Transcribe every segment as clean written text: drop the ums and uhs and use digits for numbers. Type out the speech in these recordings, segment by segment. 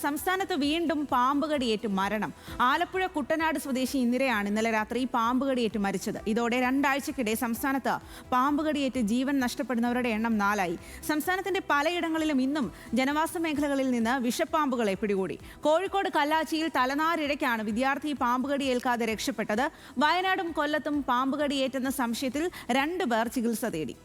സംസ്ഥാനത്ത് വീണ്ടും പാമ്പുകടിയേറ്റ് മരണം. ആലപ്പുഴ കുട്ടനാട് സ്വദേശി ഇന്ദിരയാണ് ഇന്നലെ രാത്രി പാമ്പുകടിയേറ്റ് മരിച്ചത്. ഇതോടെ 2 ആഴ്ചക്കിടെ സംസ്ഥാനത്ത് പാമ്പുകടിയേറ്റ് ജീവൻ നഷ്ടപ്പെടുന്നവരുടെ എണ്ണം 4ആയി. സംസ്ഥാനത്തിന്റെ പലയിടങ്ങളിലും ഇന്നും ജനവാസ മേഖലകളിൽ നിന്ന് വിഷപ്പാമ്പുകളെ പിടികൂടി. കോഴിക്കോട് കല്ലാച്ചിയിൽ തലനാരിഴയ്ക്കാണ് വിദ്യാർത്ഥി പാമ്പുകടി ഏൽക്കാതെ രക്ഷപ്പെട്ടത്. വയനാടും കൊല്ലത്തും പാമ്പുകടിയേറ്റെന്ന സംശയത്തിൽ 2 പേർ ചികിത്സ തേടി.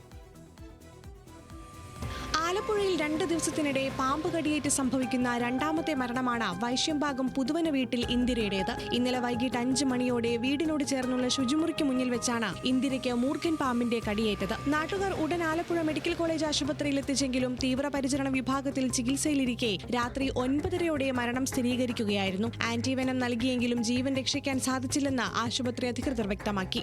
ആലപ്പുഴയിൽ 2 ദിവസത്തിനിടെ പാമ്പ് കടിയേറ്റ് സംഭവിക്കുന്ന 2ാമത്തെ മരണമാണ് വൈശ്യംഭാഗം പുതുവന വീട്ടിൽ ഇന്ദിരയുടേത്. ഇന്നലെ വൈകിട്ട് 5 മണിയോടെ വീടിനോട് ചേർന്നുള്ള ശുചിമുറിക്ക് മുന്നിൽ വെച്ചാണ് ഇന്ദിരയ്ക്ക് മൂർഖൻ പാമ്പിന്റെ കടിയേറ്റത്. നാട്ടുകാർ ഉടൻ ആലപ്പുഴ മെഡിക്കൽ കോളേജ് ആശുപത്രിയിൽ എത്തിച്ചെങ്കിലും തീവ്രപരിചരണ വിഭാഗത്തിൽ ചികിത്സയിലിരിക്കെ രാത്രി 9:30യോടെ മരണം സ്ഥിരീകരിക്കുകയായിരുന്നു. ആന്റിവെനം നൽകിയെങ്കിലും ജീവൻ രക്ഷിക്കാൻ സാധിച്ചില്ലെന്ന് ആശുപത്രി അധികൃതർ വ്യക്തമാക്കി.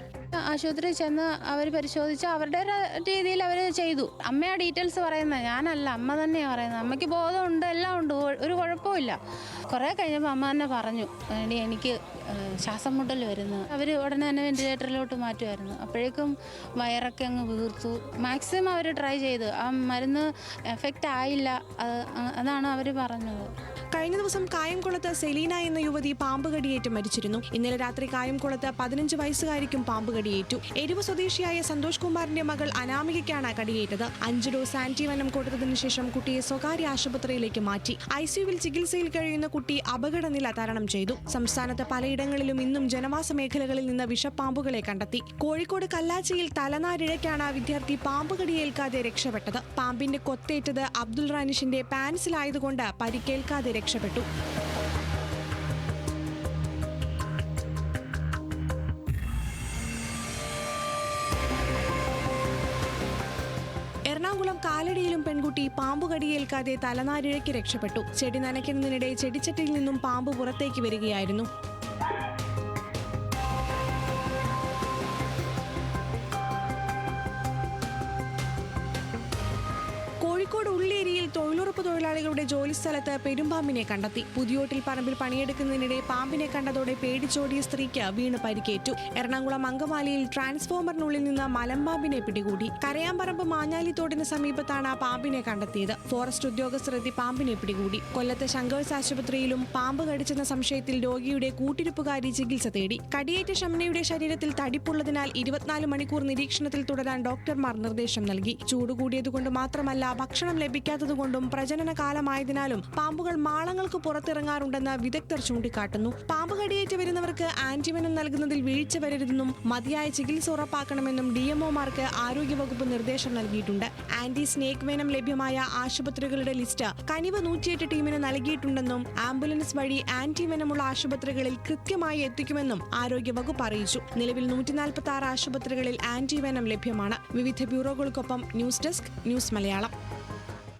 ആശുപത്രിയിൽ ചെന്ന് അവർ പരിശോധിച്ച് അവരുടെ രീതിയിൽ അവർ ചെയ്തു. അമ്മയാ ഡീറ്റെയിൽസ് പറയുന്നത്, ഞാനല്ല, അമ്മ തന്നെയാണ് പറയുന്നത്. അമ്മയ്ക്ക് ബോധമുണ്ട്, എല്ലാം ഉണ്ട്, ഒരു കുഴപ്പമില്ല. കുറേ കഴിഞ്ഞപ്പോൾ അമ്മ തന്നെ പറഞ്ഞു, എനിക്ക് ശ്വാസം മുട്ടൽ വരുന്നു. അവർ ഉടനെ തന്നെ വെന്റിലേറ്ററിലോട്ട് മാറ്റുമായിരുന്നു. അപ്പോഴേക്കും വയറൊക്കെ അങ്ങ് വീർത്തു. മാക്സിമം അവർ ട്രൈ ചെയ്തു. ആ മരുന്ന് എഫക്റ്റ് ആയില്ല, അതാണ് അവർ പറഞ്ഞത്. കഴിഞ്ഞ ദിവസം കായംകുളത്ത് സെലീന എന്ന യുവതി പാമ്പ് കടിയേറ്റ് മരിച്ചിരുന്നു. ഇന്നലെ രാത്രി കായംകുളത്ത് 15 വയസ്സുകാരിക്കും പാമ്പ് കടിയേറ്റു. എരിവ് സ്വദേശിയായ സന്തോഷ് കുമാറിന്റെ മകൾ അനാമികയ്ക്കാണ് കടിയേറ്റത്. 5 ഡോസ് ആന്റിവെനം കൊടുത്തതിനു ശേഷം കുട്ടിയെ സ്വകാര്യ ആശുപത്രിയിലേക്ക് മാറ്റി. ICUവിൽ ചികിത്സയിൽ കഴിയുന്ന കുട്ടി അപകടനില തരണം ചെയ്തു. സംസ്ഥാനത്ത് പലയിടങ്ങളിലും ഇന്നും ജനവാസ മേഖലകളിൽ നിന്ന് വിഷപ്പാമ്പുകളെ കണ്ടെത്തി. കോഴിക്കോട് കല്ലാച്ചിയിൽ തലനാരിഴയ്ക്കാണ് വിദ്യാർത്ഥി പാമ്പ് കടിയേൽക്കാതെ രക്ഷപ്പെട്ടത്. പാമ്പിന്റെ കൊത്തേറ്റത് അബ്ദുൾ റാനിഷിന്റെ പാൻസിലായതുകൊണ്ട് പരിക്കേൽക്കാതെ രക്ഷപ്പെട്ടു. എറണാകുളം കാലടിയിലും പെൺകുട്ടി പാമ്പുകടിയേൽക്കാതെ തലനാരിഴയ്ക്ക് രക്ഷപ്പെട്ടു. ചെടി നനയ്ക്കുന്നതിനിടെ ചെടിച്ചട്ടിയിൽ നിന്നും പാമ്പ് പുറത്തേക്ക് വരികയായിരുന്നു. കോഴിക്കോട് ഉള്ളേരിയിൽ തൊഴിലുറപ്പ് തൊഴിലാളികളുടെ ജോലിസ്ഥലത്ത് പെരുമ്പാമ്പിനെ കണ്ടെത്തി. പുതിയോട്ടിൽ പറമ്പിൽ പണിയെടുക്കുന്നതിനിടെ പാമ്പിനെ കണ്ടതോടെ പേടിച്ചോടിയ സ്ത്രീക്ക് വീണ് പരിക്കേറ്റു. എറണാകുളം അങ്കമാലിയിൽ ട്രാൻസ്ഫോമറിനുള്ളിൽ നിന്ന് മലമ്പാമ്പിനെ പിടികൂടി. കരയാമ്പറമ്പ് മാഞ്ഞാലിത്തോടിന് സമീപത്താണ് പാമ്പിനെ കണ്ടെത്തിയത്. ഫോറസ്റ്റ് ഉദ്യോഗസ്ഥർ എത്തി പാമ്പിനെ പിടികൂടി. കൊല്ലത്ത് ശങ്കേഴ്സ് ആശുപത്രിയിലും പാമ്പ് കടിച്ചെന്ന സംശയത്തിൽ രോഗിയുടെ കൂട്ടിരിപ്പുകാരി ചികിത്സ തേടി. കടിയേറ്റ ഷംനയുടെ ശരീരത്തിൽ തടിപ്പുള്ളതിനാൽ 24 മണിക്കൂർ നിരീക്ഷണത്തിൽ തുടരാൻ ഡോക്ടർമാർ നിർദ്ദേശം നൽകി. ചൂട് കൂടിയതുകൊണ്ട് മാത്രമല്ല, ഭക്ഷണം ലഭിക്കാത്തതുകൊണ്ടും പ്രജനന കാലമായതിനാലും പാമ്പുകൾ മാളങ്ങൾക്ക് പുറത്തിറങ്ങാറുണ്ടെന്ന് വിദഗ്ധർ ചൂണ്ടിക്കാട്ടുന്നു. പാമ്പ് കടിയേറ്റ് വരുന്നവർക്ക് ആന്റിവെനം നൽകുന്നതിൽ വീഴ്ച വരരുതെന്നും മതിയായ ചികിത്സ ഉറപ്പാക്കണമെന്നും DMOമാർക്ക് ആരോഗ്യവകുപ്പ് നിർദ്ദേശം നൽകിയിട്ടുണ്ട്. ആന്റി സ്നേക്ക് വെനം ലഭ്യമായ ആശുപത്രികളുടെ ലിസ്റ്റ് കനിവ് 108 ടീമിന് നൽകിയിട്ടുണ്ടെന്നും ആംബുലൻസ് വഴി ആന്റിവെനമുള്ള ആശുപത്രികളിൽ കൃത്യമായി എത്തിക്കുമെന്നും ആരോഗ്യവകുപ്പ് അറിയിച്ചു. നിലവിൽ 146 ആശുപത്രികളിൽ ആന്റിവെനം ലഭ്യമാണ്. വിവിധ ബ്യൂറോകൾക്കൊപ്പം ന്യൂസ് ഡെസ്ക്, ന്യൂസ് മലയാളം.